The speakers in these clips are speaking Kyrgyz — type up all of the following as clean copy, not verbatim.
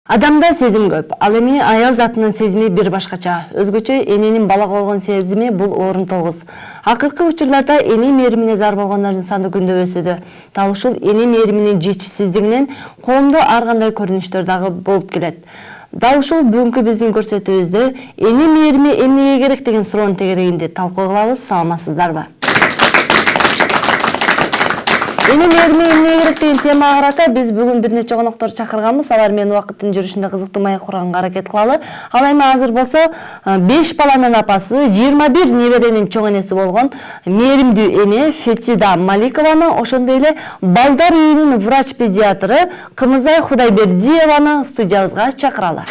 Адамда сезим көп. Ал эми аял затынын сезими бир башкача. Өзгөчө эненин балага болгон сезими бул орун толгуз. Акыркы учурларда эне мээримине зар болгондордун саны күндө өсүүдө. Дал ушул эне мээриминин жетишсиздигинен коомдо ар кандай көрүнүштөр дагы болуп келет. Дал ушул бүгүнкү биздин көрсөтүүбүздө эне мээрими эмнеге керек деген суроонун тегерегинде талкуу кылабыз. Саламатсыздарбы? Эне мээрими эмнеге керек деген темага карата биз бүгүн бир нече коноктор чакырганбыз. Алар менен убакыттын жүрүшүндө кызыктуу маек курганга аракет кылалы. Ал эми азыр болсо 5 баланын апасы, 21 неберенин чоң энеси болгон мээримдүү эне Фетида Маликованы, ошондой эле балдар үйүнүн врач-педиатры Кымызай Кудайбердиеваны студиябызга чакыралы.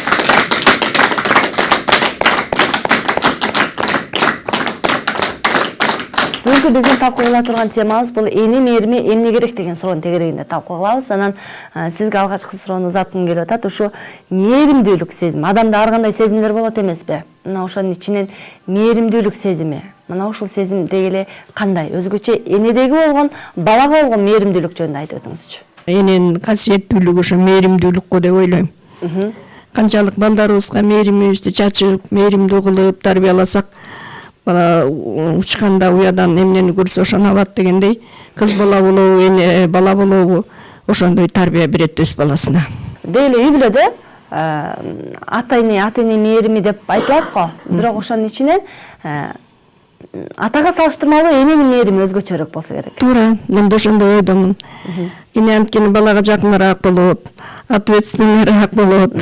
Бүгүнкү биздин талкуу кыла турган темабыз бул эне мээрими эмне керек деген суроонун тегерегинде талкуу кылабыз. Анан сизге алгачкы суроону узаткым келип атат. Ушу мээримдүүлүк сезими. Адамда ар кандай сезимдер болот эмеспи? Мына ошонун ичинен мээримдүүлүк сезими. Мына ушул сезим деги эле кандай? Өзгөчө энедеги болгон, балага болгон мээримдүүлүк жөнүндө айтып өтүңүзчү. Эненин касиеттүүлүгү ошо мээримдүүлүк го деп ойлойм. Канчалык балдарыбызга мээримибизди чачып, мээримдүү кылып тарбияласак, бала учканда уядан эмнени көрсө ошону алат дегендей, кыз бала болобу, эне бала болобу, ошондой тарбия берет өз баласына. Деги эле үй бүлөдө ата эне мээрими деп айтылат го. Бирок ошонун ичинен атага салыштырмалуу эненин мээрими өзгөчөрөөк болсо керек. Туура, мен да ошондой ойдомун. Эне анткени балага жакыныраак болот, ответственныйраак болот.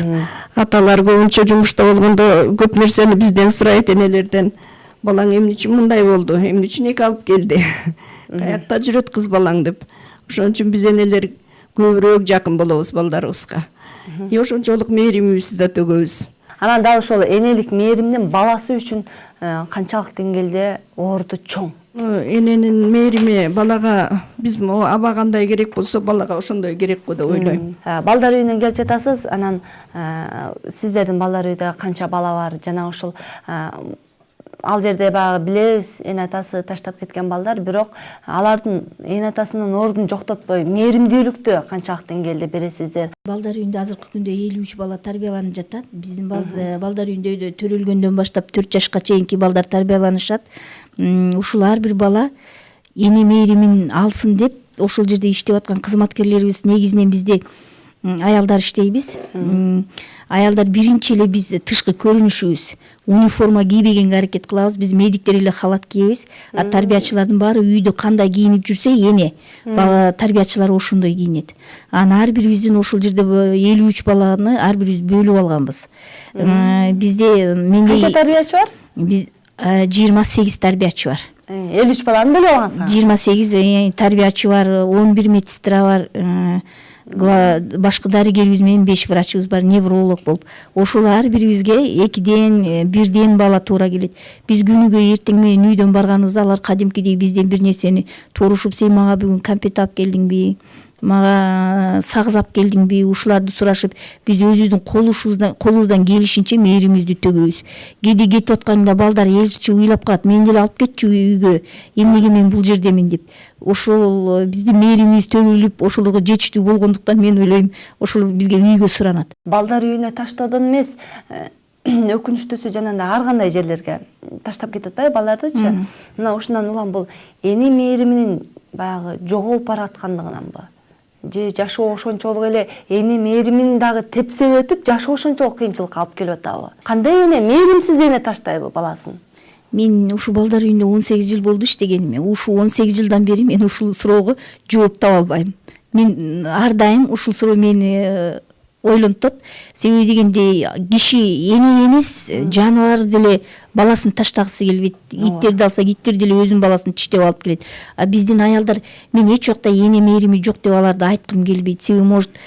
Аталар көбүнчө жумушта болгондо көп нерсени бизден сурайт, энелерден. Балаң эмне үчүн мындай болду, эмне үчүн эки алып келди, каякта жүрөт кыз балаң деп. Ошон үчүн биз энелер көбүрөөк жакын болобуз балдарыбызга. Ошончолук мээримибизди да төгөбүз. Анан дал ошол энелик мээримдин баласы үчүн канчалык деңгээлде орду чоң? Эненин мээрими балага биз аба кандай керек болсо балага ошондой керек го деп ойлойм. Балдар үйүнөн келип жатасыз, анан сиздердин балдар үйдө канча бала бар? Жана ушул ал жерде баягы билебиз, эне атасы таштап кеткен балдар, бирок алардын эне атасынын ордун жоктотпой мээримдүүлүктү канчалык деңгээлде бересиздер? Балдар үйүндө азыркы күндө 53 бала тарбияланып жатат. Биздин балдар үйүндө төрөлгөндөн баштап 4 жашка чейинки балдар тарбияланышат. Ушул ар бир бала эне мээримин алсын деп ошол жерде иштеп аткан кызматкерлерибиз негизинен бизде аялдар иштейбиз. Аялдар биринчи эле биз тышкы көрүнүшүбүз, униформа кийбегенге аракет кылабыз. Биз медиктер эле халат кийебиз. Тарбиячылардын баары үйдө кандай кийинип жүрсө, эне бала тарбиячылар ошондой кийинет. Анан ар бирибиздин ошол жерде 53 баланы ар бирибиз бөлүп алганбыз. Бизде Канча тарбиячы бар? Биз 28 тарбиячы бар. 53 баланы бөлүп алгансыңар? 28 тарбиячы бар, 11 медсестра бар. Башкы дарыгерибиз менен 5 врачыбыз бар, невролог болуп. Ошол ар бирибизге 2ден 1ден бала туура келет. Биз күнүгө эртең менен үйдөн барганыбызда алар кадимкидей бизден бир нерсени турушуп, сен мага бүгүн конфет алып келдиңби, мага сагыз алып келдиңби, ушуларды сурашып, биз өзүбүздүн колубуздан келишинче мээримибизди төгөбүз. Кээде кетип атканда балдар элчи ыйлап калат, мен деле алып кетчү үйгө, эмнеге мен бул жердемин деп. Ошол биздин мээримибиз төгүлүп, ошолорго жетиштүү болгондуктан мен ойлойм, ошол бизге үйгө суранат. Балдар үйүнө таштоодон эмес, өкүнүчтүүсү жанагындай ар кандай жерлерге таштап кетип атпайбы балдардычы? Мына ушундан улам бул эне мээриминин баягы жоголуп бараткандыгынанбы? Же жашоо ошончолук эле эне мээримин дагы тепсеп өтүп, жашоо ошончолук кыйынчылыкка алып келип атабы? Кандай эне мээримсиз эне таштайбы баласын? Мен ушу балдар үйүндө 18 жыл болду иштегениме. Ушу 18 жылдан бери мен ушул суроого жооп таба албайм. Мен ар дайым ушул суроо мени ойлонтот. Себеби дегенде киши эне эмес, жаныбар деле баласын таштагысы келбейт. Иттерди алсак, иттер деле өзүнүн баласын тиштеп алып келет. А биздин аялдар, мен эч убакта эне мээрими жок деп аларды айткым келбейт. Себеби может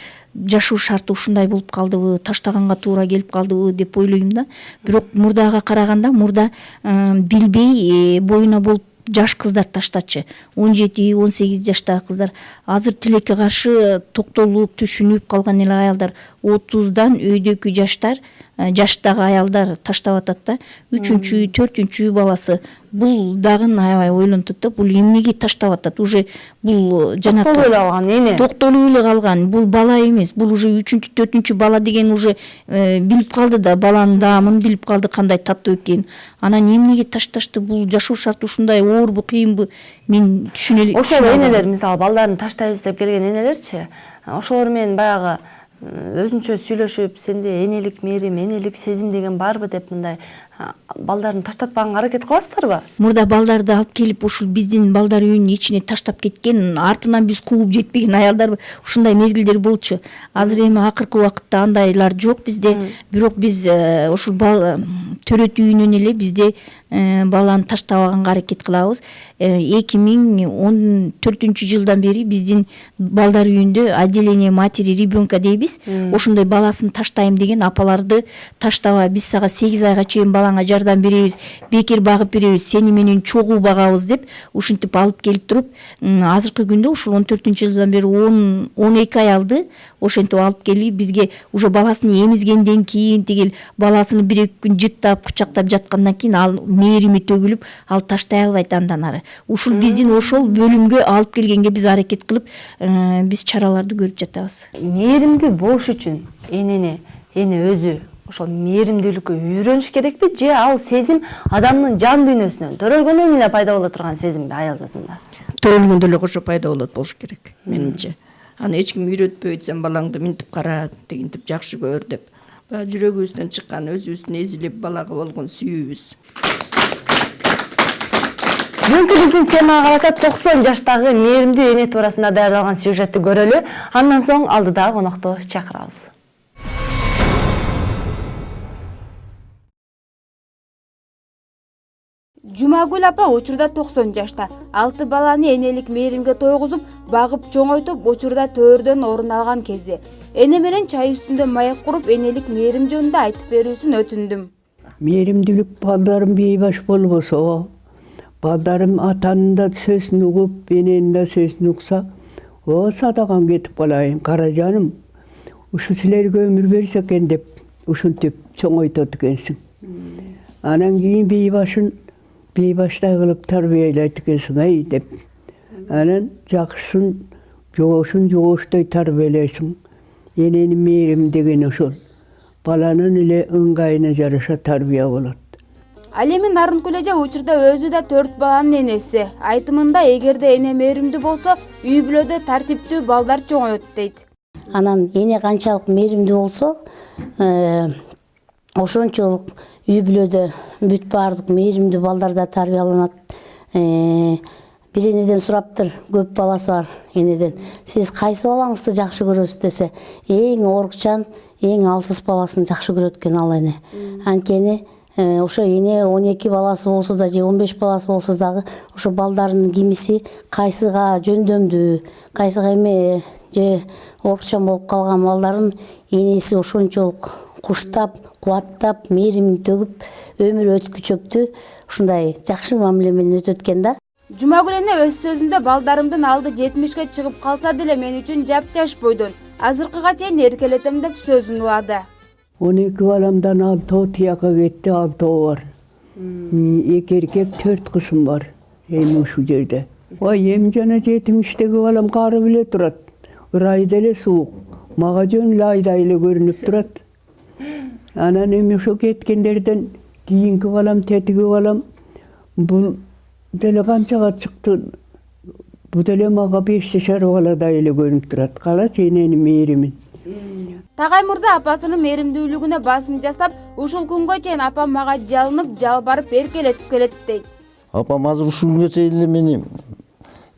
жашоо шарты ушундай болуп калдыбы, таштаганга туура келип калдыбы деп ойлойм да. Бирок мурдага караганда, мурда билбей боюна болуп жаш кыздар таштачы. 17-18 жаштагы кыздар. Азыр тилекке каршы токтолуп, түшүнүп калган эле аялдар 30дан өйдөкү жаштар жаштагы аялдар таштап атат да. 3-чү, 4-чү баласы бул дагы аябай ойлонтот да. Бул эмнеге таштап атат? Уже бул жанакы токтолуп эле алган эне. Токтолуп эле калган. Бул бала эмес. Бул уже 3-чү, 4-чү бала деген уже билип калды да, баланын даамын билип калды кандай таттуу экенин. Анан эмнеге ташташты? Бул жашоо шарты ушундай оорбу, кыйынбы? Мен түшүнө элек. Ошол энелер, мисалы балдарын таштайбыз деп келген энелерчи, ошолор менен баягы өзүнчө сүйлөшүп, сенде энелик мээрим, энелик сезим деген барбы деп мындай балдарын таштатпаганга аракет кыласыздарбы? Мурда балдарды алып келип ушул биздин балдар үйүнүн ичине таштап кеткен, артынан биз кууп жетпеген аялдар ушундай мезгилдер болчу. Азыр эми акыркы убакытта андайлар жок бизде. Бирок биз ушул төрөт үйүнөн эле бизде баланы таштабаганга аракет кылабыз. 2014-жылдан бери биздин балдар үйүндө отделение матери ребенка дейбиз. Ошондой баласын таштайм деген апаларды таштаба, биз сага 8 айга чейин балаңа жардам беребиз, бекер багып беребиз, сени менен чогуу багабыз деп ушинтип алып келип туруп, азыркы күндө ушул 14-жылдан бери 12 аялды ошентип алып келип бизге уже баласын эмизгенден кийин тигил баласыны 1-2 күн жыттап, кучактап жаткандан кийин ал мээрими төгүлүп, ал таштай албайт андан ары. Ушул биздин ошол бөлүмгө алып келгенге биз аракет кылып, биз чараларды көрүп жатабыз. Мээримдүү болуш үчүн эне өзү ошол мээримдүүлүккө үйрөнүш керекпи, же ал сезим адамдын жан дүйнөсүнөн төрөлгөндөн эле пайда боло турган сезимби аял затында? Төрөлгөндө эле кошо пайда болот болуш керек менимче. Аны эч ким үйрөтпөйт, сен балаңды минтип кара, тигинтип жакшы көр деп. Баягы жүрөгүбүздөн чыккан, өзүбүздүн эзилип балага болгон сүйүүбүз. Бүгүнкү биздин темага калат 90 жаштагы мээримдүү эне туурасында даярдалган сюжетти көрөлү. Андан соң алдыдагы конокту чакырабыз. Жумагүл апа учурда 90 жашта. 6 баланы энелик мээримге тойгузуп, багып чоңойтуп, учурда төрдөн орун алган кезде. Эне менен чай үстүндө маек куруп, энелик мээрим жөнүндө айтып берүүсүн өтүндүм. Мээримдүүлүк балдарым бейбаш болбосо, балдарым атанын да сөзүн угуп, эненин да сөзүн укса, садаган кетип калайын, кара жаным. Ушу силерге өмүр берсе экен деп, ушинтип чоңойтот экенсиң. Анан кийин бейбаштай кылып тарбиялайт экенсиң ай деп. Анан жакшысын жогоштой тарбиялайсың. Эненин мээрим деген ошол. Баланын эле ыңгайына жараша тарбия болот. Ал эми Нарынкүл эже учурда өзү да 4 баланын энеси. Айтымында эгерде эне мээримдүү болсо, үй бүлөдө тартиптүү балдар чоңоет дейт. Анан эне канчалык мээримдүү болсо, ошончолук үй бүлөдө бүт баардык мээримдүү балдар да тарбияланат. Бир энеден сураптыр, көп баласы бар энеден. Сиз кайсы балаңызды жакшы көрөсүз десе, эң орукчан, эң алсыз баласын жакшы көрөт экен ал эне. Анткени ошо эне 12 баласы болсо да же 15 баласы болсо дагы ошо балдарынын кимиси кайсыга жөндөмдүү, кайсыга эме же орукчан болуп калган балдарын энеси ошончолук куштап, кубаттап, мээримин төгүп, өмүр өткүчөктү ушундай жакшы мамиле менен өтөт экен да. Жумагүл эне өз сөзүндө балдарымдын алды 70ке чыгып калса деле мен үчүн жапжаш бойдон. Азыркыга чейин эркелетем деп сөзүн улады. 12 баламдан 6 тияка кетти, 6 бар. 2 эркек, 4 кызым бар. Эми ушул жерде. Эми жана 70-теги балам кары биле турат. Ырайда эле суук. Мага жөн эле айдай эле көрүнүп турат. Анан эми ошо кеткендерден кийинки балам, тетиги балам бул деле канчага чыкты. Бу деле мага 5 жашар баладай эле көрүнүп турат. Калачы эненин мээримин. Тагай мырза апасынын мээримдүүлүгүнө басым жасап, ушул күнгө чейин апам мага жалынып, жалбарып эркелетип келет дейт. Апам азыр ушул күнгө чейин эле мени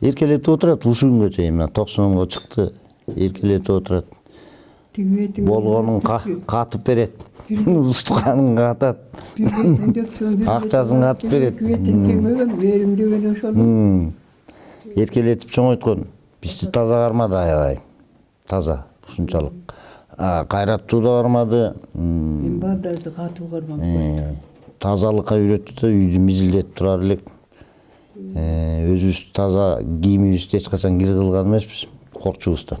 эркелетип отурат, ушул күнгө чейин. 90го чыкты, эркелетип отурат. Болгонун катып берет. Устуканын катат. Акчасын катып берет. Эркелетип чоңойткон. Бизди таза кармады аябай. Таза, ушунчалык. Кайраттуу да кармады. Балдарды катуу кармады. Тазалыкка үйрөттү да, үйдү мизилдетип турар элек. Өзүбүз таза кийимибизди эч качан кир кылган эмеспиз, корчубузда.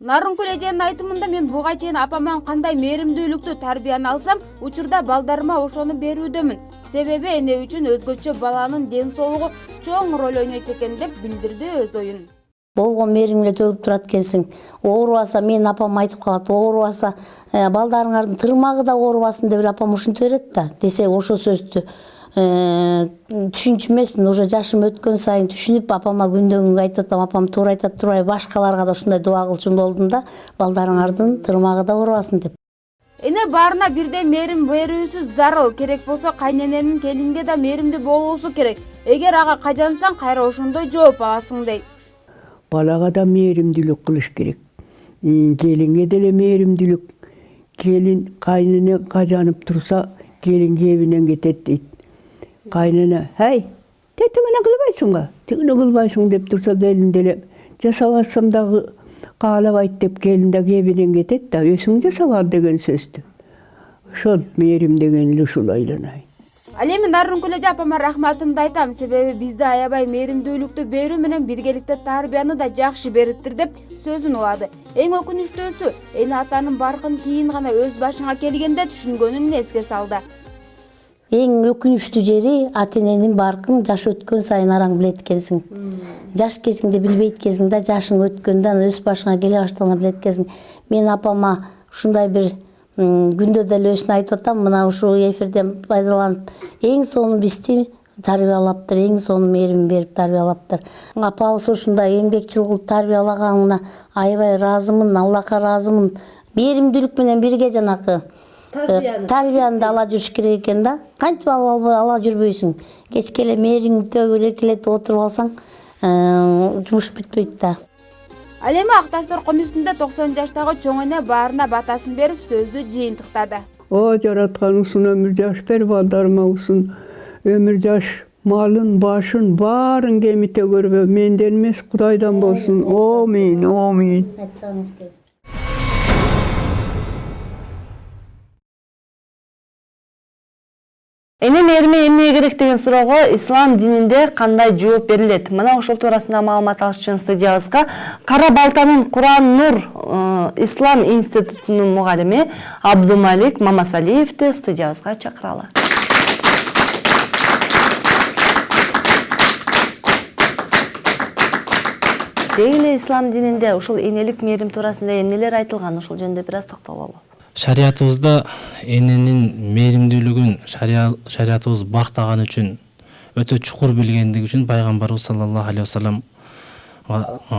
Нарынкүл эженин айтымында мен буга чейин апамдан кандай мээримдүүлүктүү тарбияны алсам, учурда балдарыма ошону берүүдөмүн. Себеби эне үчүн өзгөчө баланын ден соолугу чоң роль ойнойт экен деп билдирди өз оюн. Болгон мээримге төгүп турат экенсиң. Оорубаса, менин апам айтып калат, оорубаса балдарыңардын тырмагы да оорубасын деп апам ушинтип берет да. Десе ошол сөздү түшүнчү эмесмин, уже жашым өткөн сайын түшүнүп апама күндөн күнгө айтып атам, апам туура айтат турбайбы, башкаларга да ушундай дуа кылчу болдум да, балдарыңардын тырмагы да оорубасын деп. Эне баарына бирдей мээрим берүүсү зарыл, керек болсо кайнененин келинге да мээримдүү болуусу керек. Эгер ага кажансаң, кайра ошондой жооп аласың дейт. Балага да мээримдүүлүк кылыш керек. Келинге деле мээримдүүлүк. Келин кайнене кажанып турса, келин кебинен кетет дейт. Кайнене, "Хей, тетиңине кылбайсыңбы? Тигине кылбайсың" деп турса, келин деле "Жасабасам дагы каалабайт" деп келин да кебинен кетет да, "Өзүң жасап ал" деген сөздү. Ошол мээрим деген эле ушул айланайт. Ал эми Нарынкүл эже апама рахматымды айтам, себеби бизде аябай мээримдүүлүктү берүү менен биргеликте тарбияны да жакшы бериптир деп сөзүн улады. Эң өкүнүчтүүсү, эне атанын баркын кийин гана өз башыңа келгенде түшүнгөнүн эске салды. Эң өкүнүчтүү жери ата-эненин баркын жаш өткөн сайын араң билет экенсиң. Жаш кезиңде билбейт экенсиң да, жашың өткөндө өз башыңа келе баштаганда билет экенсиң. Мен апама ушундай бир күндө деле өзүнө айтып атам, мына ушул эфирден пайдаланып, эң сонун бизди тарбиялаптыр, эң сонун мээрим берип тарбиялаптыр. Апабыз ушундай эмгекчил кылып тарбиялаганына аябай ыраазымын, Аллахка ыраазымын. Мээримдүүлүк менен бирге жанакы тарбияны да ала жүрүш керек экен да. Кантип ала жүрбөйсүң? Кечке эле мээримди төгүп эркелетип отуруп алсаң, жумуш бүтпөйт да. Ал эми ак дасторкон үстүндө 90 жаштагы чоң эне баарына батасын берип сөздү жыйынтыктады. О жараткан ушун өмүр жаш бер балдарыма, ушун өмүр жаш малын, башын баарын кемите көрбө, менден эмес Кудайдан болсун. Амин, амин. Эне мээрими эмне керек деген суроого ислам дининде кандай жооп берилет? Мына ошол туурасында маалымат алыш үчүн студиябызга Кара Балтанын Куран Нур Ислам институтунун мугалими Абдумалик Мамасалиевди студиябызга чакыралы. Деги ислам дининде ушул энелик мээрим туурасында эмнелер айтылган? Ошол жөнүндө бир аз токтололу. Шариятыбызда эненин мээримдүүлүгүн шариятыбыз бактаган үчүн, өтө чукур билгендиги үчүн пайгамбарыбыз саллаллаху алейхи вассалам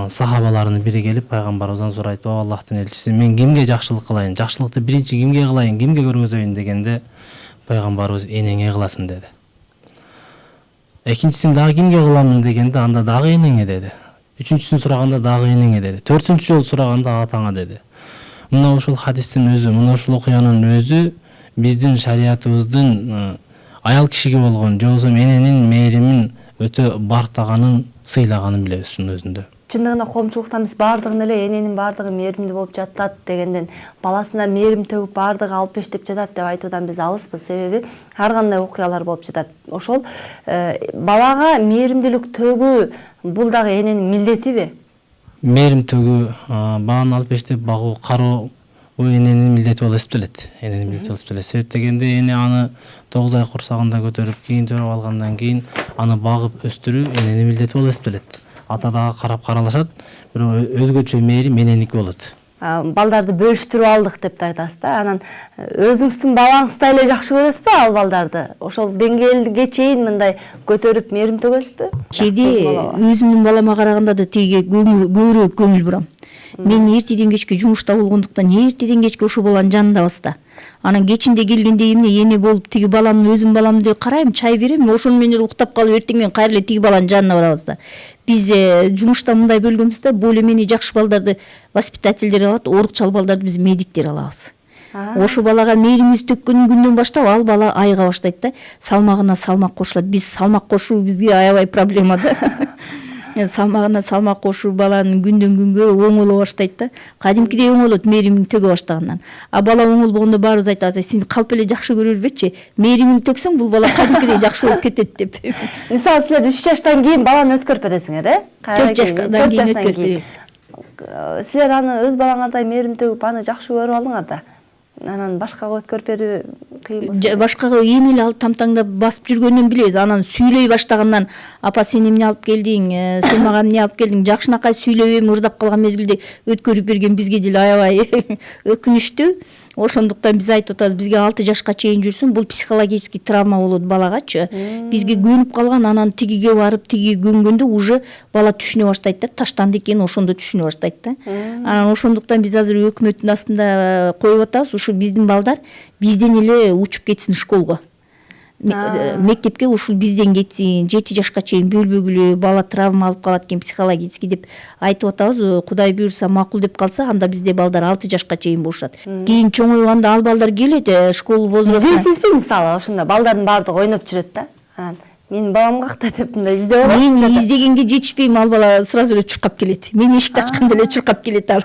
сахабаларынын бири келип пайгамбарыбыздан сурайт: "О Аллахтын элчиси, мен кимге жакшылык кылайын? Жакшылыкты биринчи кимге кылайын? Кимге көргөзөйүн?" дегенде пайгамбарыбыз "Энеңе кыласың" деди. Экинчисин дагы кимге кыламын дегенде, анда дагы энеңе деди. Үчүнчүсүн сураганда дагы энеңе деди. Төртүнчү жолу сураганда атаңа деди. Мына ушул хадистин өзү, мына ушул окуянын өзү биздин шариятыбыздын аял кишиге болгон, же болбосо эненин мээримин өтө бартаганын, сыйлаганын билебиз ушунун өзүндө. Чындыгында коомчулуктан биз баардыгын эле эненин баардыгы мээримдүү болуп жатат дегенден, баласына мээрим төгүп баардыгы 65 деп жатат деп айтуудан биз алыспыз. Себеби ар кандай окуялар болуп жатат. Ошол балага мээримдүүлүк төгүү бул дагы эненин милдетиби? Мээрим төгүү, баланы 65 деп багуу, кароо бул эненин милдети болуп эсептелет. Эненин милдети болуп эсептелет. Себеп дегенде эне аны 9 ай курсагында көтөрүп, кийин төрөп алгандан кийин аны багып өстүрүү эненин милдети болуп эсептелет. Ата дагы карап каралашат, бирок өзгөчө мээрим эненики болот. Балдарды бөлүштүрүп алдык деп да айтасыз да. Анан өзүңүздүн балаңызды эле жакшы көрөсүзбү ал балдарды? Ошол деңгээлге чейин мындай көтөрүп мээрим төгөсүзбү? Кээде өзүмдүн балама караганда да тиге көбүрөөк көңүл бурам. Мен эртеден кечке жумушта болгондуктан эртеден кечке ушул баланын жанындабыз да. Анан кечинде келгенде эмне эне болуп тиги баламды өзүм баламды карайм, чай берем, ошону менен эле уктап калып эртең менен кайра эле тиги баланын жанына барабыз да. Биз жумушта мындай бөлгөнбүз да, более менее жакшы балдарды воспитательдер алат, оорукчал балдарды биз медиктер алабыз. Ошо балага мээримибиз төккөн күндөн баштап ал бала айыга баштайт да, салмагына салмак кошулат. Биз салмак кошуу бизге аябай проблема да. Салмагына салмак кошуу баланын күндөн күнгө оңоло баштайт да. Кадимкидей оңолот мээримин төгө баштагандан. А бала оңолбогондо баарыбыз айтабыз: "Сен калп эле жакшы көрөрбөчү, мээримиңди төксөң бул бала кадимкидей жакшы болуп кетет" деп. Мисалы силер 3 жаштан кийин баланы өткөрүп бересиңер, 4 жашка кийин өткөрүп беребиз. силер аны өз балаңардай мээрим төгүп аны жакшы көрүп алыңар да. Анан башкага өткөрүп берүү кыйын болсо. Башкага эми эле алып тамтаңдап басып жүргөндөн билебиз. Анан сүйлөй баштагандан апа сен эмне алып келдиң, сен мага эмне алып келдиң, жакшынакай сүйлөп эми ырдап калган мезгилде өткөрүп берген бизге деле аябай өкүнүчтүү. Ошондуктан биз айтып атабыз, бизге 6 жашка чейин жүрсүн, бул психологический травма болот балагачы. Бизге көнүп калган, анан тигиге барып, тиги көнгөндө уже бала түшүнө баштайт да, таштанды экен, ошондо түшүнө баштайт да. Анан ошондуктан биз азыр өкмөттүн астында коюп атабыз, ушу биздин балдар бизден эле учуп кетсин школго. Мектепке ушул бизден кетсин, 7 жашка чейин бөлбөгүлө, бала травма алып калат экен психологический деп айтып атабыз. Кудай буйрса макул деп калса, анда бизде балдар 6 жашка чейин болушат. Кийин чоңойганда ал балдар келет школ возрастына. Издейсизби мисалы ошондо балдардын баардыгы ойноп жүрөт да. Анан менин балам какта деп мындай издеп алат. Мен издегенге жетишпейм, ал бала сразу эле чуркап келет. Мен эшикти ачканда эле чуркап келет ал.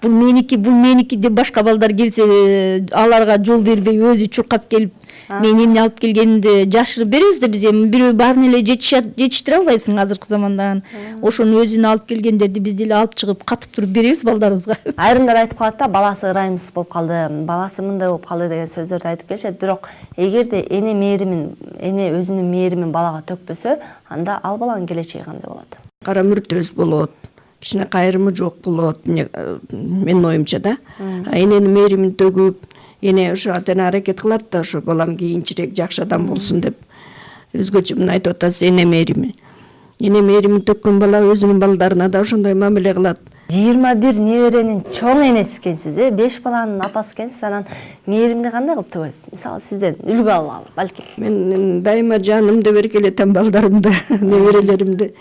Бул меники деп башка балдар келсе, аларга жол бербей өзү чуркап келип, мен эмне алып келгенимди жашырып беребиз да биз. Эми бирөө баарын эле жетиштире албайсың азыркы заманда. Ошону өзүнө алып келгендерди биз деле алып чыгып катып туруп беребиз балдарыбызга. Айрымдар айтып калат да, баласы ырайымсыз болуп калды, баласы мындай болуп калды деген сөздөрдү айтып келишет. Бирок эгерде эне өзүнүн мээримин балага төкпөсө, анда ал баланын келечеги кандай болот? Кара мүртөз болот, кичине кайрымы жок болот, менин оюмча да. Эненин мээримин төгүп, эне ошо атена аракет кылат да, ошо балам кийинчерээк жакшы адам болсун деп. Өзгөчө мына айтып атасыз, эне мээрими. Эне мээримин төккөн бала өзүнүн балдарына да ошондой мамиле кылат. 21 неберенин чоң энеси экенсиз, 5 баланын апасы экенсиз, анан мээримди кандай кылып төгөсүз? Мисалы сизден үлгү алалы, балким. Мен дайыма жанымды беркелетем балдарымды, неберелеримди.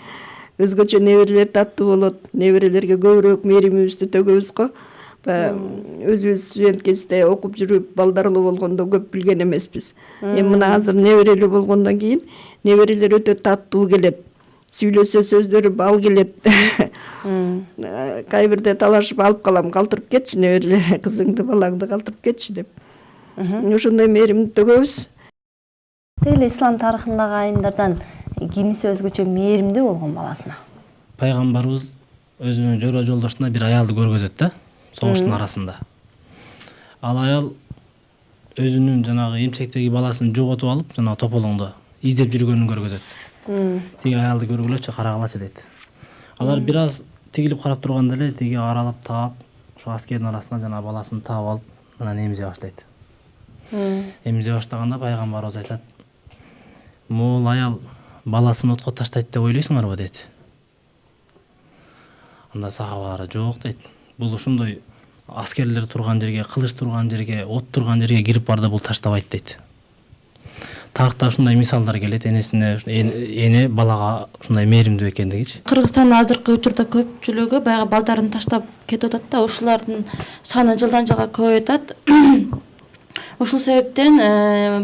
Өзгөчө неберелер таттуу болот, неберелерге көбүрөөк мээримибизди төгөбүз го. Өзүбүз студент кезде окуп жүрүп балдарлуу болгондо көп билген эмеспиз. Эми мына азыр неберелүү болгондон кийин неберелер өтө таттуу келет. Сүйлөсө сөздөрү бал келет. Кай бирде талашып алып калам, калтырып кетчи неберелер, кызыңды, балаңды калтырып кетчи деп. Ошондой мээримди төгөбүз. Деле ислам тарыхындагы айымдардан кимиси өзгөчө мээримдүү болгон баласына? Пайгамбарыбыз өзүнүн жора жолдошуна бир аялды көргөзөт да, согуштун арасында. Ал аял өзүнүн жанагы эмчектеги баласын жоготуп алып, жанагы тополоңду издеп жүргөнүн көргөзөт. Тиги аялды көргүлөчү, карагылачы дейт. Алар бир аз тигилип карап турганда эле тиги аралап таап, ошо аскердин арасынан жанагы баласын таап алып, анан эмизе баштайт. Эмизе баштаганда пайгамбарыбыз айтат: "Могул аял баласын отко таштайт деп ойлойсуңарбы?" дейт. Анда сахабалар жок дейт. Бул ошондой аскерлер турган жерге, кылыч турган жерге, от турган жерге кирип барды, бул таштабайт дейт. Тарыхта ушундай мисалдар келет, эне балага ушундай мээримдүү экендигичи. Кыргызстандын азыркы учурда көпчүлүгү баягы балдарын таштап кетип атат да, ошолордун саны жылдан жылга көбөйүп атат. Ошол себептен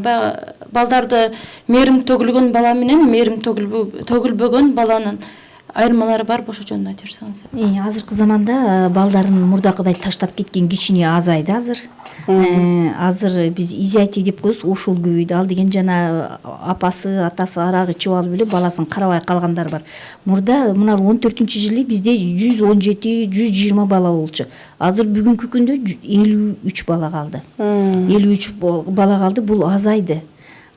баягы балдарды мээрим төгүлгөн бала менен мээрим төгүлбөгөн баланын айырмалары бар, ошо жөнүндө айтып берсеңиз. Азыркы заманда балдарын мурдакыдай таштап кеткен кичине азайды азыр. Азыр биз изяйти деп коебуз, ушул күйүйдү. Ал деген жана апасы, атасы арак ичип алып эле баласын карабай калгандар бар. Мурда мына 14-жылы бизде 117-120 бала болчу. Азыр бүгүнкү күндө 53 бала калды. 53 бала калды, бул азайды.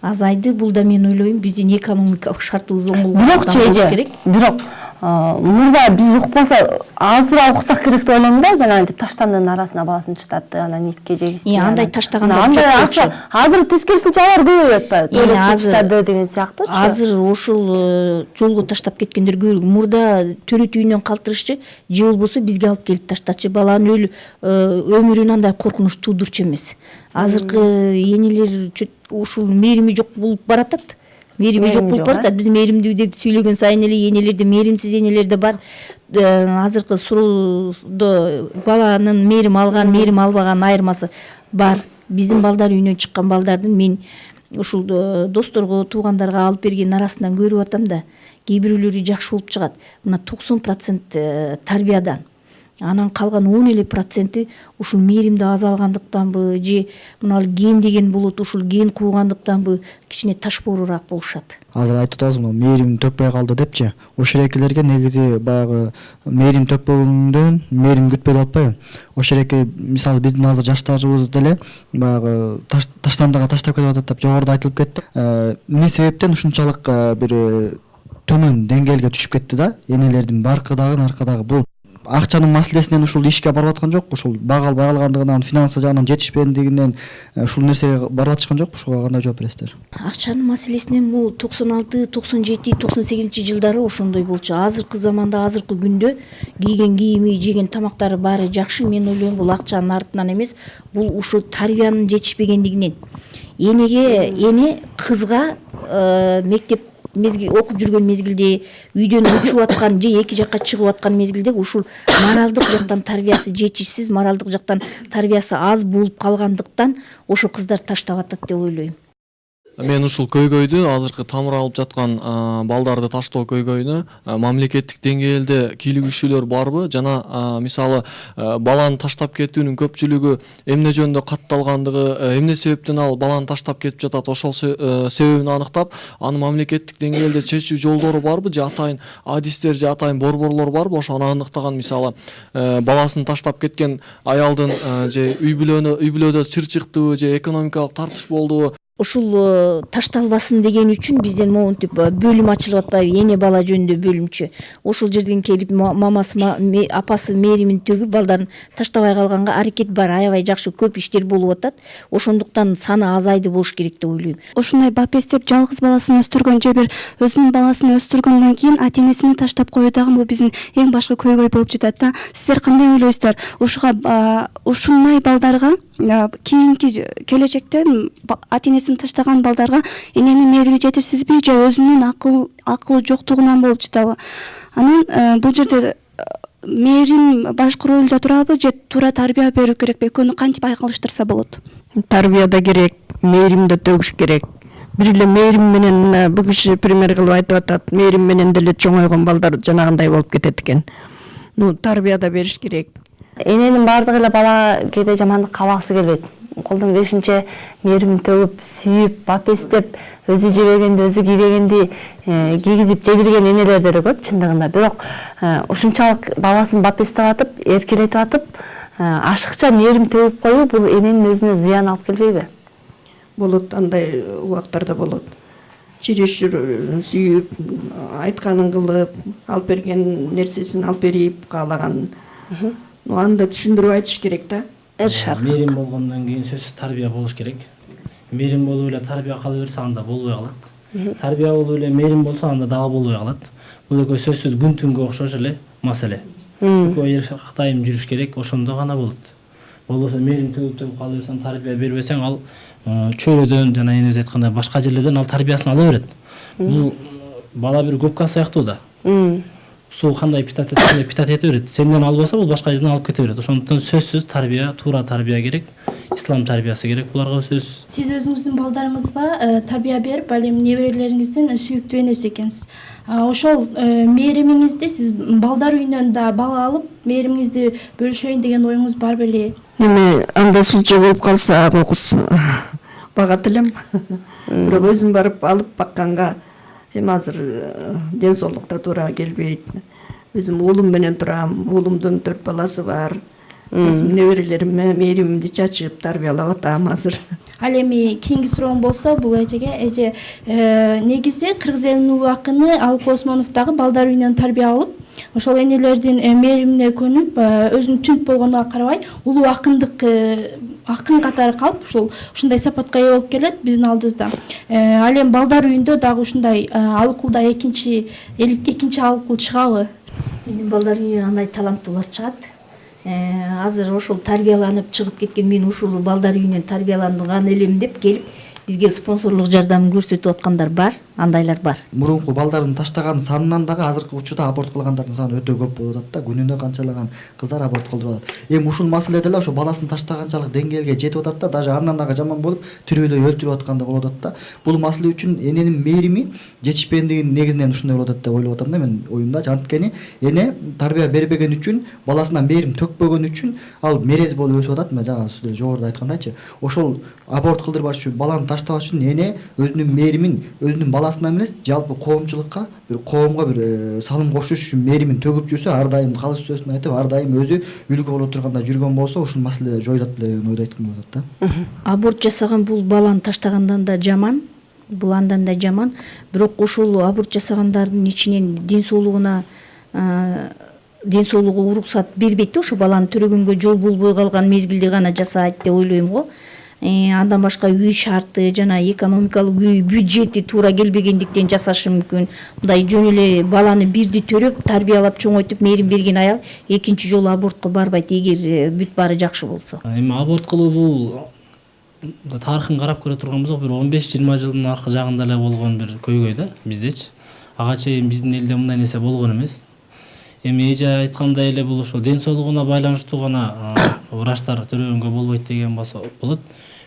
Бул да мен ойлойм биздин экономикалык шартыбыз оңолгон керек. Бирок мурда биз укпаса азыраак уксак керек деп ойлойм да, жанагы таштандын арасына баласын таштатты, анан итке жегизди. Андай таштагандар жок болчу. Азыр тескерисинче алар көбөйүп атпайбы? Таштады деген сыяктуучу. Азыр ушул жолго таштап кеткендер көп. Мурда төрөт үйүнөн калтырышчы, же болбосо бизге алып келип таштачы. Баланын өмүрүн андай коркунуч туудурчу эмес. Азыркы энелер ушул мээрими жок болуп баратат. Мээрими жок болуп баратат. Биз мээримдүү деп сүйлөгөн сайын эле энелерде мээримсиз энелер да бар. Азыркы суроодо баланын мээрим алган, мээрим албаган айырмасы бар. Биздин балдар үйүнөн чыккан балдардын мен ушул досторго, туугандарга алып берген арасынан көрүп атам да, кээ бирөөлөрү жакшы болуп чыгат. Мына 90% тарбиядан. Анан калган 10% ушул мээримди аз алгандыктанбы же мына ген деген болот, ушул ген куугандыктанбы кичине ташпоорураак болушат. Азыр айтып атабыз мына мээрим төкпөй калды депчи. Ошол экелерге негизи баягы мээрим төкпөгөндөн мээрим күтпөй деп атпайбы. Ошол эке мисалы биздин азыр жаштарыбыз деле баягы таштандыга таштап кетип атат деп жогоруда айтылып кетти. Эмне себептен ушунчалык бир төмөн деңгээлге түшүп кетти да? Энелердин баркы дагы наркы дагы бул акчанын маселесинен ушул ишке барып аткан жокпу? Ушул багал байгалгандыгынан, финансы жагынан жетишпегендигинен ушул нерсеге барып атышкан жокпу? Ушуга кандай жооп бересиздер? Акчанын маселесинен бул 96, 97, 98-жылдары ошондой болчу. Азыркы заманда, азыркы күндө кийген кийими, жеген тамактары баары жакшы. Мен ойлойм бул акчанын артынан эмес, бул ушул тарбиянын жетишпегендигинен. Эне кызга мектеп окуп жүргөн мезгилде үйдөн учуп аткан же эки жакка чыгып аткан мезгилде ушул моралдык жактан тарбиясы жетишсиз, моралдык жактан тарбиясы аз болуп калгандыктан ошо кыздар таштап атат деп ойлойм. Мен ушул көйгөйдү, азыркы тамыр алып жаткан балдарды таштоо көйгөйүнө мамлекеттик деңгээлде кийлигишүүлөр барбы? Жана мисалы баланы таштап кетүүнүн көпчүлүгү эмне жөнүндө катталгандыгы, эмне себептен ал баланы таштап кетип жатат, ошол себебин аныктап, аны мамлекеттик деңгээлде чечүү жолдору барбы? Же атайын адистер же атайын борборлор барбы? Ошону аныктаган мисалы баласын таштап кеткен аялдын же үй бүлөдө чыр чыктыбы же экономикалык тартыш болдубу? Ушул ташталбасын деген үчүн бизден монтип бөлүм ачылып атпайбы, эне бала жөнүндө бөлүмчү. Ошол жерден келип мамасы, апасы мээримин төгүп балдарын таштабай калганга аракет бар. Аябай жакшы көп иштер болуп атат. Ошондуктан саны азайды болуш керек деп ойлойм. Ушундай бапестеп жалгыз баласын өстүргөн же бир өзүнүн баласын өстүргөндөн кийин ата-энесини таштап коюу дагы бул биздин эң башкы көйгөй болуп жатат да. Сиздер кандай ойлойсуздар? Ушундай балдарга кийинки келечекте ата-энесин таштаган балдарга эненин мээрими жетишсизби же өзүнүн акылы жоктугунан болуп жатабы? Анан бул жерде мээрим башкы ролдо турабы же туура тарбия берүү керекпи? Экөөнү кантип айкалыштырса болот? Тарбия да керек, мээрим да төгүш керек. Бир эле мээрим менен бул киши пример кылып айтып атат, мээрим менен деле чоңойгон балдар жанагындай болуп кетет экен. Тарбия да бериш керек. Эненин баардыгы эле бала кээде жамандык кабагысы келбейт. Колдон келишинче мээримин төгүп, сүйүп, бапестеп, өзү жебегенди, өзү кийбегенди кийгизип жедирген энелер деле көп чындыгында. Бирок ушунчалык баласын бапестеп атып, эркелетип атып, ашыкча мээрим төгүп коюу бул эненин өзүнө зыян алып келбейби? Болот, андай убактарда болот. Чересчур сүйүп, айтканын кылып, алып берген нерсесин алып берип каалаган. Аны да түшүндүрүп айтыш керек да. Мээрим болгондон кийин сөзсүз тарбия болуш керек. Мээрим болуп эле тарбия кала берсе анда болбой калат. Тарбия болуп эле мээрим болсо анда дагы болбой калат. Бул экөө сөзсүз күн түнгө окшош эле маселе. Экөө кактайым жүрүш керек, ошондо гана болот. Болбосо мээрим төгүп кала берсең, тарбия бербесең, ал чөйрөдөн жана энеңиз айткандай башка жерлерден ал тарбиясын ала берет. Бул бала бир губка сыяктуу да. Суу кандай питать ете берет. Сенден албаса бул башка жерден алып кете берет. Ошондуктан сөзсүз тарбия, туура тарбия керек. Ислам тарбиясы керек буларга сөзсүз. Сиз өзүңүздүн балдарыңызга тарбия берип, ал эми неберелериңизден сүйүктүү энеси экенсиз. Ошол мээримиңизди сиз балдар үйүнөн да бала алып, мээримиңизди бөлүшөйүн деген оюңуз бар беле? Эми андай случай болуп калса, кокус багат элем. Бирок өзүм барып алып бакканга эми азыр ден соолукта туура келбейт. Өзүм уулум менен турам, уулумдун 4 баласы бар. Өзүм неберелериме мээримимди чачып тарбиялап атам азыр. Ал эми кийинки суроом болсо, бул эже негизи кыргыз элинин улуу акыны Алык Осмонов дагы балдар үйүнөн тарбия алып, ошол энелердин мээримине көнүп, өзүнүн түнт болгонуна карабай, улуу акын катары калып, ушундай сапатка ээ болуп келет биздин алдыбызда. Ал эми балдар үйүндө дагы ушундай алыкулда экинчи алыкул чыгабы? Биздин балдар үйүнөн андай таланттуулар чыгат. Азыр ошол тарбияланып чыгып кеткен, мен ушул балдар үйүнөн тарбияланган элем деп келип бизге спонсорлук жардам көрсөтүп аткандар бар. андайлар бар. Мурунку балдардын таштаган санынан дагы азыркы учурда аборт кылгандардын саны өтө көп болуп атат да. Күнүнө канчалаган кыздар аборт кылдырып атат. Эми ушул маселе деле ошо баласын таштаганчалык деңгээлге жетип атат да, даже андан дагы жаман болуп тирөөдөй өлтүрүп аткандай болуп атат да. Бул маселе үчүн эненин мээрими жетишпегендигин негизинен ушундай болуп атат деп ойлоп атам да мен оюмда. Анткени эне тарбия бербеген үчүн, баласына мээрим төкпөгөн үчүн ал мерез болуп өсүп атат. Мен жана сиз жогоруда айткандайчы, ошол аборт кылдырбаш үчүн, баланы таштабаш үчүн эне өзүнүн мээримин өзүнүн баласына эмес, жалпы коомчулукка, бир коомго бир салым кошуш үчүн мээримин төгүп жүрсө, ар дайым калыс сөзүн айтып, ар дайым өзү үлгү боло турганда жүргөн болсо, ушул маселе жоюлат эле деген ойду айткым келип атат да. Аборт жасаган бул баланы таштагандан да жаман, бул андан да жаман. Бирок ушул аборт жасагандардын ичинен ден соолугу уруксат бербейт да, ошо баланы төрөгөнгө жол болбой калган мезгилде гана жасайт деп ойлойм го. Андан башка үй шарты жана экономикалык үй бюджети туура келбегендиктен жасашы мүмкүн. Мындай жөн эле баланы бирди төрөп, тарбиялап, чоңойтуп, мээрим берген аял экинчи жолу абортко барбайт, эгер бүт баары жакшы болсо. Эми аборт кылуу бул тарыхын карап көрө турган болсок, бир 15-20 жылдын аркы жагында эле болгон бир көйгөй да биздечи. Ага чейин биздин элде мындай нерсе болгон эмес. Эми эже айткандай эле бул ошо ден соолугуна байланыштуу гана врачтар төрөгөнгө болбойт деген болсо болот.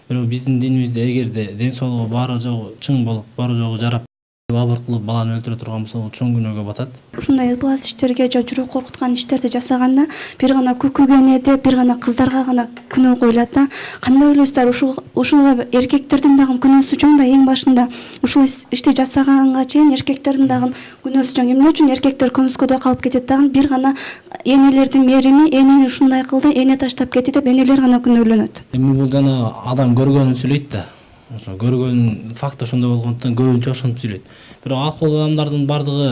Бирок биздин динибизде эгерде ден соолугу баары жогу чың болуп, баары жогу жарап аборт кылып баланы өлтүрө турган болсо, бул чоң күнөөгө батат. Ушундай ыплас иштерге же жүрөк коркуткан иштерди жасаганда бир гана көкөгө энеде, бир гана кыздарга гана күнөө коюлат да. Кандай ойлойсуздар, ушуга эркектердин дагы күнөөсү чоң да, эң башында ушул ишти жасаганга чейин эркектердин дагы күнөөсү чоң. Эмне үчүн эркектер көмүскөдө калып кетет дагы, бир гана энелердин мээрими, эне ушундай кылды, эне таштап кетти деп энелер гана күнөөлөнөт. Эми бул жана адам көргөнүн сүйлөйт да. Ошо көргөн факт ошондой болгондуктан көбүнчө ошентип сүйлөйт. Бирок акыл адамдардын бардыгы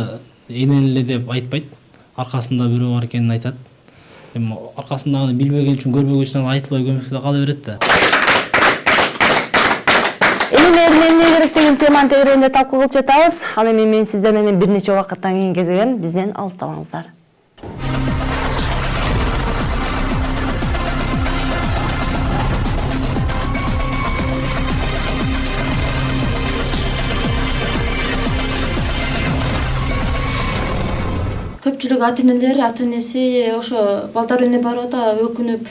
энен эле деп айтпайт. Аркасында бирөө бар экенин айтат. Эми аркасындагыны билбеген үчүн, көрбөгөн үчүн айтылбай көмүскөдө кала берет да. Эмне керек деген теманы тегерегинде талкуу кылып жатабыз. Ал эми мен сиздер менен бир нече убакыттан кийин кезеген, бизден алыстабаңыздар. Көпчүлүк ата энеси ошо балдар үйүнө барып ата өкүнүп,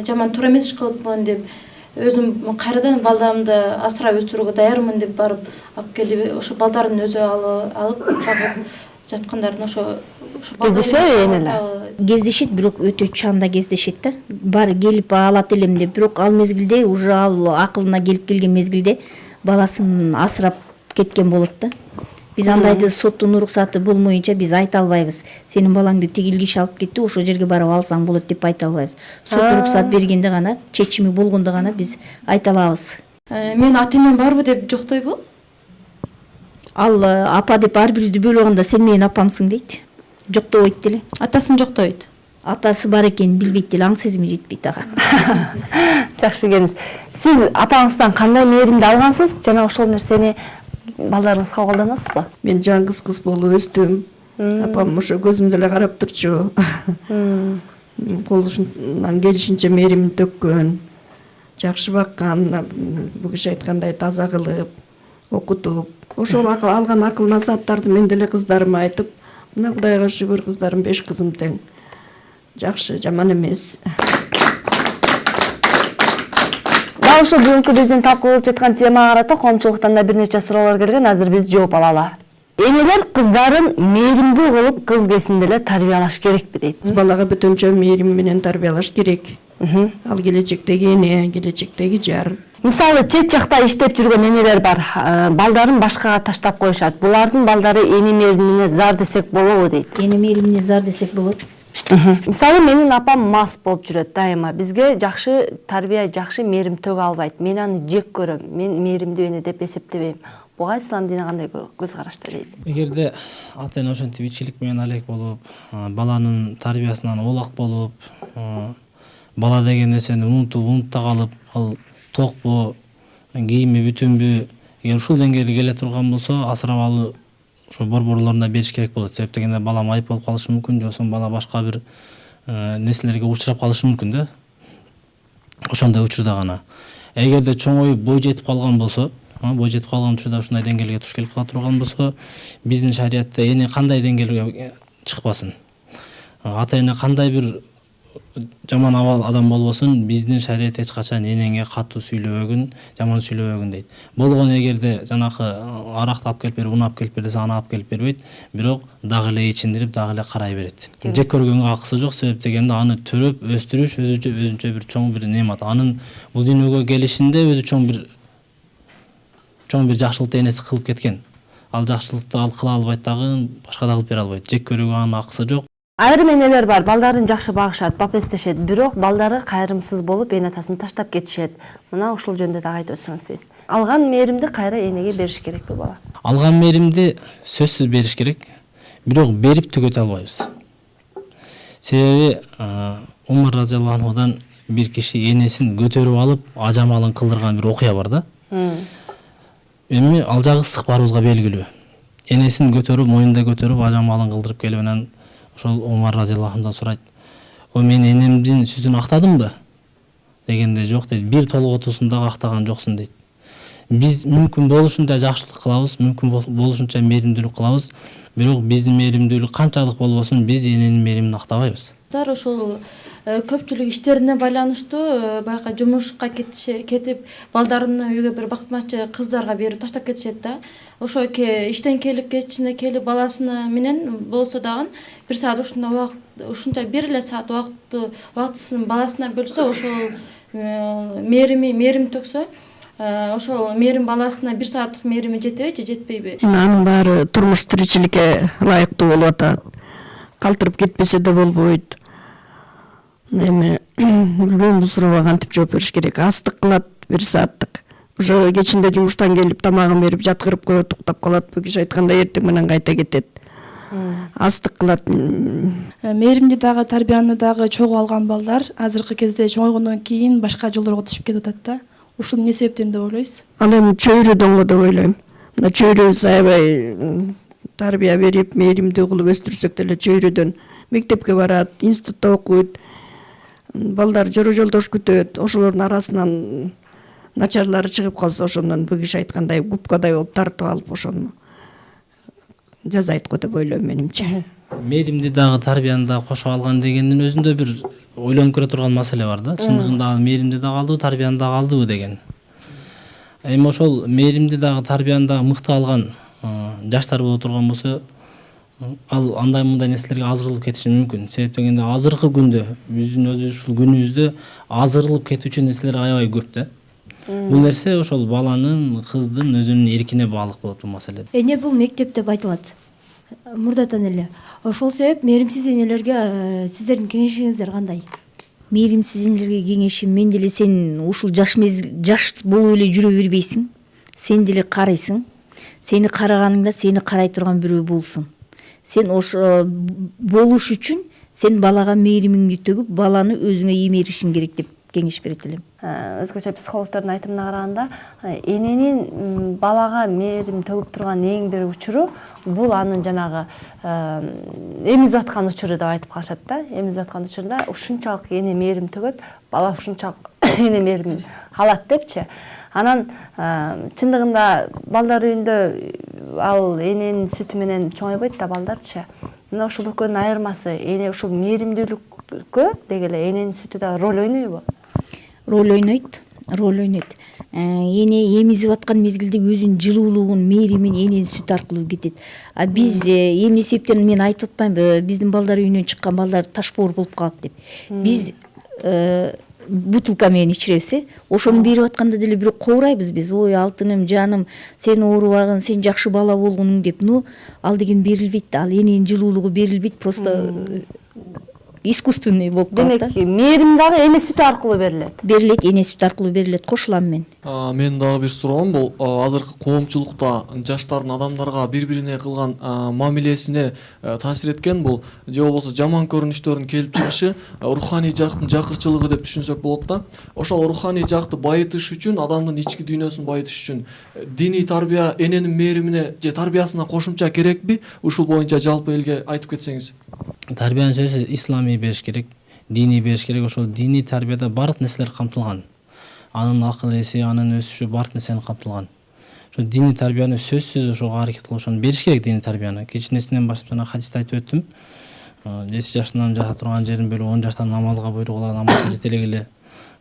жаман туура эмес иш кылыпмын деп, өзүм кайрадан балдарымды асырап өстүрүүгө даярмын деп барып алып келип, ошо балдарын өзү алып багып жаткандардын ошо кездешеби энелер? Кездешет, бирок өтө чанда кездешет да. Бар келип алат элем деп, бирок ал мезгилде уже ал акылына келген мезгилде баласын асырап кеткен болот да. Биз андайды соттун уруксаты болмоюнча биз айта албайбыз. Сенин балаңды тигил киши алып кетти, ошол жерге барып алсаң болот деп айта албайбыз. Сот уруксат бергенде гана, чечими болгондо гана биз айта алабыз. Мен ата энем барбы деп жоктойбу? Ал апа деп ар бирибизди бөлүп алганда сен менин апамсың дейт. Жоктобойт деле. Атасын жоктойт. Атасы бар экенин билбейт деле, аң сезими жетпейт ага. Жакшы келиңиз. Сиз апаңыздан кандай мээримди алгансыз жана ошол нерсени балдарыңызга колдоносузбу? Мен жаңгыз кыз болуп өстүм. Апам ошо көзүмдө эле карап турчу. Колунан келишинче мээримин төккөн, жакшы баккан, бул киши айткандай таза кылып, окутуп, ошол алган акыл насааттарды мен деле кыздарыма айтып, мына Кудайга шүгүр, кыздарым 5 кызым тең. Жакшы, жаман эмес. Дал ушул бүгүнкү биздин талкуу кылып жаткан темага карата коомчулуктан да бир нече суроолор келген. Азыр биз жооп алалы. Энелер кыздарын мээримдүү кылып кыз кезинде эле тарбиялаш керекпи дейт. Кыз балага бүтүнчө мээрим менен тарбиялаш керек. Ал келечектеги эне, келечектеги жар. Мисалы, чет жакта иштеп жүргөн энелер бар. Балдарын башкага таштап коюшат. Булардын балдары эне мээримине зар десек болобу дейт. Эне мээримине зар десек болот. Мисалы, менин апам мас болуп жүрөт дайыма. Бизге жакшы тарбия, жакшы мээрим төгө албайт. Мен аны жек көрөм. Мен мээримдүү эне деп эсептебейм. Буга ислам дини кандай көз карашта дейт? Эгерде ата эне ошентип ичилик менен алек болуп, баланын тарбиясынан олак болуп, бала деген нерсени унутта калып, ал токпу, кийими бүтүнбү, эгер ушул деңгээлге келе турган болсо, асырап алуу ошо борборлоруна бериш керек болот. Себеп дегенде бала майып болуп калышы мүмкүн, же бала башка бир нерселерге учурап калышы мүмкүн да. Ошондой учурда гана. Эгерде чоңоюп бой жетип калган болсо, бой жетип калган учурда ушундай деңгээлге туш келип кала турган болсо, биздин шариятта эне кандай деңгээлге чыкпасын, ата эне кандай бир жаман адам болбосун, биздин шарият эч качан энеңе катуу сүйлөбөгүн, жаман сүйлөбөгүн дейт. Болгон эгерде жанакы аракты алып келип бер, уну алып келип бер десе, аны алып келип бербейт, бирок дагы эле ичиндирип, дагы эле карай берет. Жек көргөнгө акысы жок, себеп дегенде аны төрөп өстүрүш өзүнчө бир чоң бир немат. Анын бул дүйнөгө келишинде өзү чоң бир жакшылыкты энеси кылып кеткен. Ал жакшылыкты ал кыла албайт дагы, башка да кылып бере албайт. Жек көрүүгө анын акысы жок. Айрым энелер бар, балдарын жакшы багышат, бапестешет, бирок балдары кайрымсыз болуп эне атасын таштап кетишет. Мына ушул жөнүндө дагы айтып өтсөңүз дейт. Алган мээримди кайра энеге бериш керекпи бала? Алган мээримди сөзсүз бериш керек, бирок берип түгөтө албайбыз. Себеби Умар разияллаху анхудан бир киши энесин көтөрүп алып, ажамалын кылдырган бир окуя бар да. Эми ал жагы ысык барыбызга белгилүү. Энесин көтөрүп, моюнда көтөрүп, ажамалын кылдырып келип анан ошол Умар разияллаху анхудан сурайт: "О, мен энемдин сүтүн актадымбы?" Дегенде жок дейт. "Бир толготуусун дагы актаган жоксуң" дейт. Биз мүмкүн болушунча жакшылык кылабыз, мүмкүн болушунча мээримдүүлүк кылабыз, бирок биздин мээримдүүлүк канчалык болбосун, биз эненин мээримин актабайбыз. Ушул көпчүлүк иштерине байланыштуу баягы жумушка кетип, балдарын үйгө бир бакмачы кыздарга берип таштап кетишет да. Ошо иштен келип, кечине келип, баласына менен болсо дагы бир саат ушунча бир эле саат убактысын баласына бөлсө, ошол мээрим төксө, ошол мээрим баласына бир сааттык мээрими жетеби же жетпейби? Анын баары турмуш тиричиликке ылайыктуу болуп атат. Калтырып кетпесе де болбойт. Эми билбейм, бул суроого кантип жооп бериш керек. Астык кылат бир сааттык. Ошо кечинде жумуштан келип тамагын берип жаткырып коет, уктап калат. Бул киши айткандай эртең менен кайта кетет. Астык кылат. Мээримди дагы, тарбияны дагы чогуу алган балдар азыркы кезде чоңойгондон кийин башка жолдорго түшүп кетип атат да. Ушул эмне себептен деп ойлойсуз? Ал эми чөйрөдөн го деп ойлойм. Мына чөйрөбүз аябай тарбия берип, мээримдүү кылып өстүрсөк деле чөйрөдөн мектепке барат, институтта окуйт. Балдар жолдош күтөт. Ошолордун арасынан начарлары чыгып калса, ошондон бул киши айткандай губкадай болуп тартып алып, ошону жазайт го деп ойлойм менимче. Мээримди дагы, тарбияны дагы кошуп алган дегендин өзүндө бир ойлонуп көрө турган маселе бар да. Чындыгында мээримди дагы алдыбы, тарбияны дагы алдыбы деген. Эми ошол мээримди дагы, тарбияны дагы мыкты алган жаштар боло турган болсо, ал андай мындай нерселерге азырылып кетиши мүмкүн. Себеп дегенде азыркы күндө биздин өзү ушул күнүбүздө азырылып кетүүчү нерселер аябай көп да. Бул нерсе ошол баланын, кыздын өзүнүн эркине баалык болот бул маселе. Эне бул мектеп деп айтылат. Мурдатан эле. Ошол себеп мээримсиз энелерге сиздердин кеңешиңиздер кандай? Мээримсиз энелерге кеңешим, мен деле сен ушул жаш болуп эле жүрө бербейсиң. Сен деле карайсың. Сени караганыңда сени карай турган бирөө болсун. Сен ошо болуш үчүн сен балага мээримиңди төгүп, баланы өзүңө эмеришиң керек деп кеңеш берет элем. Өзгөчө психологдордун айтымына караганда, эненин балага мээрим төгүп турган эң бир учуру бул анын жанагы эмизип аткан учуру деп айтып калышат да. Эмизип аткан учурда ушунчалык эне мээрим төгөт, бала ушунчалык эне мээримин алат депчи. Анан чындыгында балдар үйүндө ал эненин сүтү менен чоңойбойт да балдарчы. Мына ушул экөөнүн айырмасы, эне ушул мээримдүүлүккө деги эле эненин сүтү да роль ойнойбу? Роль ойнойт. Эне эмизип аткан мезгилде өзүнүн жылуулугун, мээримин эненин сүтү аркылуу кетет. А биз эмне себептен мен айтып атпаймынбы, биздин балдар үйүнөн чыккан балдар ташбоор болуп калат деп. Биз бутылка менен ичиребиз, ошону берип атканда деле бирок кобурайбыз биз. Ой, алтыным, жаным, сен оорубагын, сен жакшы бала болгонуң деп. Но ал деген берилбейт. Ал эненин жылуулугу берилбейт, просто искусственный болуп калат да. Демек, мээрим дагы эне сүтү аркылуу берилет. Берилет, эне сүтү аркылуу берилет. Кошулам мен. Мен дагы бир суроом, бул азыркы коомчулукта жаштардын адамдарга бири-бирине кылган мамилесине таасир эткен бул же болбосо жаман көрүнүштөрдүн келип чыгышы, руханий жактын жакырчылыгы деп түшүнсөк болот да. Ошол руханий жакты байытыш үчүн, адамдын ички дүйнөсүн байытыш үчүн диний тарбия эненин мээримине же тарбиясына кошумча керекпи? Ушул боюнча жалпы элге айтып кетсеңиз. Тарбияны сөзсүз исламий бериш керек, диний бериш керек. Ошол диний тарбияда барлык нерселер камтылган. Анын акыл эси, анын өсүшү барлык нерсени камтылган. ошо диний тарбияны сөзсүз ошого аракет кылып ошону бериш керек, диний тарбияны. Кичинесинен баштап жана хадисте айтып өттүм. 7 жашынан жата турган жерин бөлүп 10 жаштан намазга буйругула, намазга жетелегиле,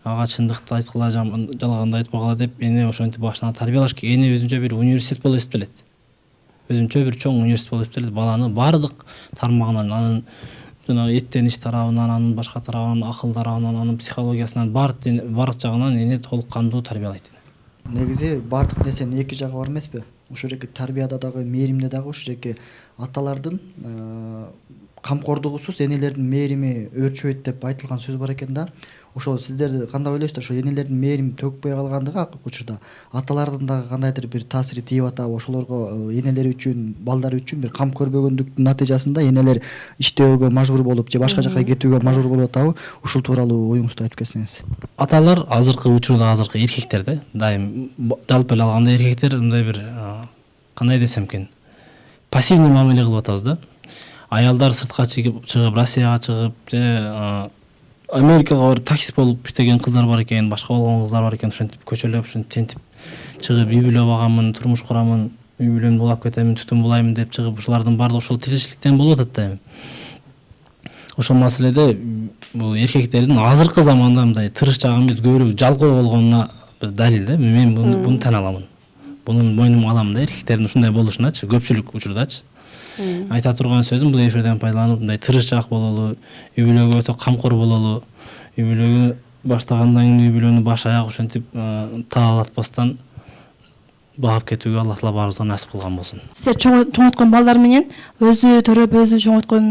ага чындыкты айткыла, жалганды айтпагыла деп эне ошентип башынан тарбиялаш керек. Эне өзүнчө бир университет болуп эсептелет. Өзүнчө бир чоң университет болуп эсептелет. Баланы баардык тармагынан, анын жана эттениш тарабынан, анын башка тарабынан, акыл тарабынан, анын психологиясынан, баардык жагынан эне толук кандуу тарбиялайт. Негизи баардык нерсенин эки жагы бар эмеспи? Ошол жерге тарбияда дагы, мээримде дагы ошол жерге аталардын камкордугусуз энелердин мээрими өөрчөйт деп айтылган сөз бар экен да. Ошол сиздер кандай ойлойсуздар? Ошо энелердин мээрими төгпөй калгандыгы акыркы учурда аталардын дагы кандайдыр бир таасири тиип атабы? Ошолорго энелери үчүн, балдары үчүн бир кам көрбөгөндүктүн натыйжасында энелер иштөөгө мажбур болуп же башка жака кетүүгө мажбур болуп атабы? Ушул тууралуу оюңузду айтып кетсеңиз. Аталар азыркы учурда азыркы эркектер да, дайым жалпы эле алганда эркектер мындай бир кандай десем экен, пассивный мамиле кылып атабыз да. Аялдар сыртка чыгып, Россияга чыгып, же Америкага барып таксист болуп иштеген кыздар бар экен, башка болгон кыздар бар экен, ошентип көчөлөп, ошентип тентип чыгып, үй бүлө багамын, турмуш курамын, үй бүлөмдү улап кетемин, түтүн булаймын деп чыгып, ушулардын баардыгы ошол тирешчиликтен болуп атат да. Ошол маселеде бул эркектердин азыркы заманда мындай тырышчаак эмес, көбүрөөк жалкоо болгонуна бир далил да. Мен буну тан аламын. Буну мойнума алам да, эркектердин ушундай болушуначы, көпчүлүк учурдачы. Айта турган сөзүм бул эфирден пайдаланып мындай тырышчаак бололу, үй бүлөгө өтө камкор бололу, үй бүлөгө баштагандан кийин үй бүлөнү баш аяк ошентип таалатпастан багып кетүүгө Алла Таала баарыбызга насип кылган болсун. Силер чоңойткон балдар менен өзү төрөп, өзү чоңойткон,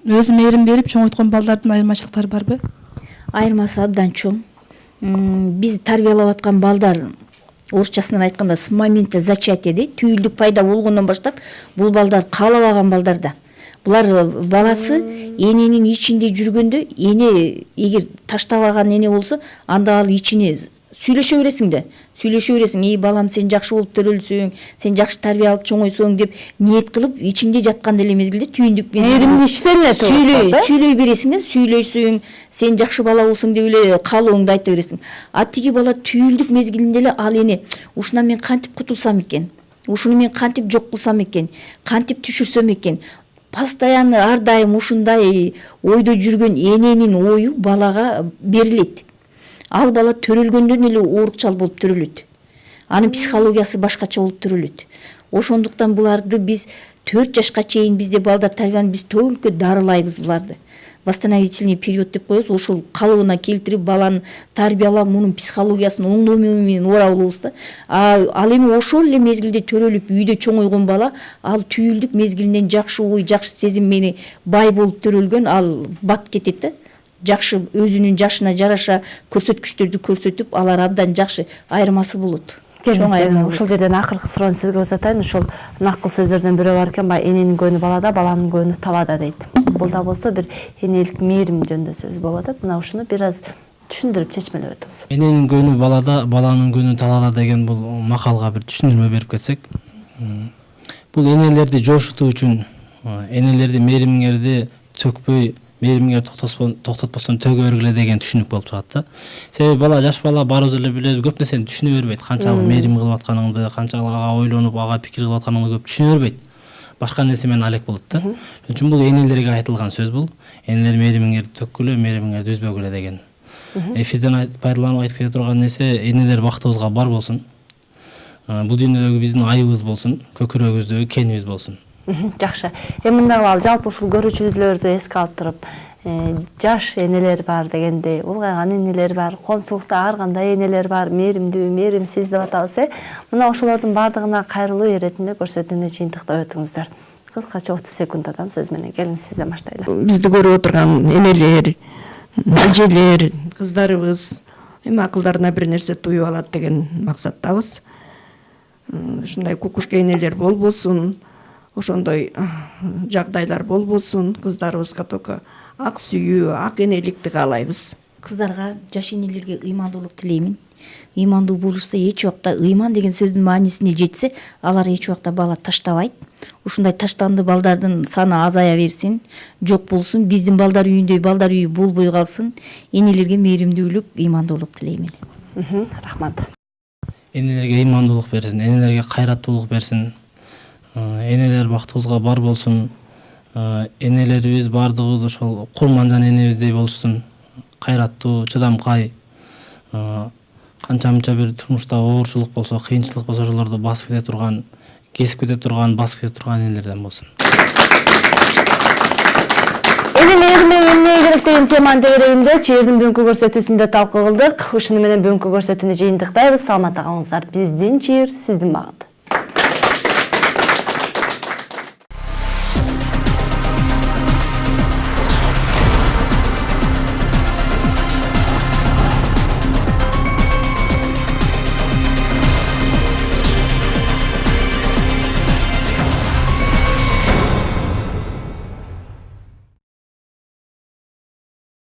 өзү мээрим берип чоңойткон балдардын айырмачылыктары барбы? Айырмасы абдан чоң. Биз тарбиялап аткан балдар, орусчасынан айтканда с момента зачатия дейт, түйүлдүк пайда болгондон баштап бул балдар каалабаган балдар да. Булар баласы эненин ичинде жүргөндө, эне эгер таштабаган эне болсо, анда ал ичине сүйлөшө бересиң да. Сүйлөшө бересиң, "Эй балам, сен жакшы болуп төрөлсүң, сен жакшы тарбия алып чоңойсуң" деп ниет кылып, ичинде жаткан деле мезгилде түйүндүк мээримдүү иштеле сүйлөй бересиң да, сүйлөйсүң, сен жакшы бала болсуң деп эле каалооңду айта бересиң. А тиги бала түйүлдүк мезгилинде эле ал эне ушунан мен кантип кутулсам экен? Ушуну мен кантип жок кылсам экен? Кантип түшүрсөм экен? Постоянно ар дайым ушундай ойдо жүргөн эненин ою балага берилет. Ал бала төрөлгөндөн эле оорукчал болуп төрөлөт. Анын психологиясы башкача болуп төрөлөт. Ошондуктан буларды биз 4 жашка чейин бизде балдар тарбияланып, биз только дарылайбыз буларды. Восстановительный период деп коебуз, ошол калыбына келтирип баланы тарбиялап, мунун психологиясын оңдоо менен урабыз да. Ал эми ошол эле мезгилде төрөлүп, үйдө чоңойгон бала, ал түйүлдүк мезгилинен жакшы ой, жакшы сезим менен бай болуп төрөлгөн, ал бат кетет да. Жакшы өзүнүн жашына жараша көрсөткүчтөрдү көрсөтүп, алар абдан жакшы айырмасы болот. Ушул жерден акыркы суроону сизге узатайын. Ушул накыл сөздөрдөн бирөө бар экен, эненин көңүнү балада, баланын көңүнү талада дейт. Бул да болсо бир энелик мээрим жөнүндө сөз болуп атат. Мына ушуну бир аз түшүндүрүп чечмелеп өтүңүз. Эненин көңүнү балада, баланын көңүнү талада деген бул макалга бир түшүндүрмө берип кетсек, бул энелерди жошутуу үчүн, энелерди мээримиңерди төкпөй, мээримиңер токтотпостон төгө бергиле деген түшүнүк болуп чыгат да. Себеби бала, жаш бала барыбыз эле билебиз, көп нерсени түшүнө бербейт. Канчалык мээрим кылып атканыңды, канчалык ага ойлонуп, ага пикир кылып атканыңды көп түшүнө бербейт. Башка нерсе менен алек болот да. Ошон үчүн бул энелерге айтылган сөз бул. Энелер мээримиңерди төккүлө, мээримиңерди үзбөгүлө деген. Эфирден пайдаланып айтып кете турган нерсе, энелер бактыбызга бар болсун. Бул дүйнөдөгү биздин айыбыз болсун, көкүрөгүбүздөгү кенибиз болсун. Жакшы. Мындай ал жалпы ушул көрүүчүлөрдү эске алып туруп, жаш энелер бар дегендей, улгайган энелер бар, коомчулукта ар кандай энелер бар, мээримдүү, мээримсиз деп атабыз. Мына ошолордун баардыгына кайрылуу иретинде көрсөтүүнү жыйынтыктап өтүңүздөр. Кыскача 30 секунддан сөз менен келиңиз, сизден баштайлы. Бизди көрүп отурган энелер, эжелер, кыздарыбыз эми акылдарына бир нерсе туюп алат деген максаттабыз. Ушундай кукушка энелер болбосун, ошондой жагдайлар болбосун, кыздарыбызга только ак сүйүү, ак энеликти каалайбыз. Кыздарга, жаш энелерге ыймандуулук тилеймин. Ыймандуу болушса, эч убакта ыйман деген сөздүн маанисине жетсе, алар эч убакта бала таштабайт. Ушундай таштанды балдардын саны азая берсин, жок болсун, биздин балдар үйүндөй балдар үйү болбой калсын. Энелерге мээримдүүлүк, ыймандуулук тилеймин. Рахмат. энелерге ыймандуулук берсин, энелерге кайраттуулук берсин. Энелер бактыбызга бар болсун. Энелерибиз бардыгыбыз ошол Кулманжан энебиздей болушсун. Кайраттуу, чыдамкай. Канча мынча бир турмушта оорчулук болсо, кыйынчылык болсо ошолорду басып кете турган, кесип кете турган, басып кете турган энелерден болсун. Эне мээрим эмне керек деген теманын тегерегинде чээрдин бүгүнкү көрсөтүүсүндө талкуу кылдык. Ушуну менен бүгүнкү көрсөтүүнү жыйынтыктайбыз. Саламатта калыңыздар. Биздин чээр, сиздин багыт.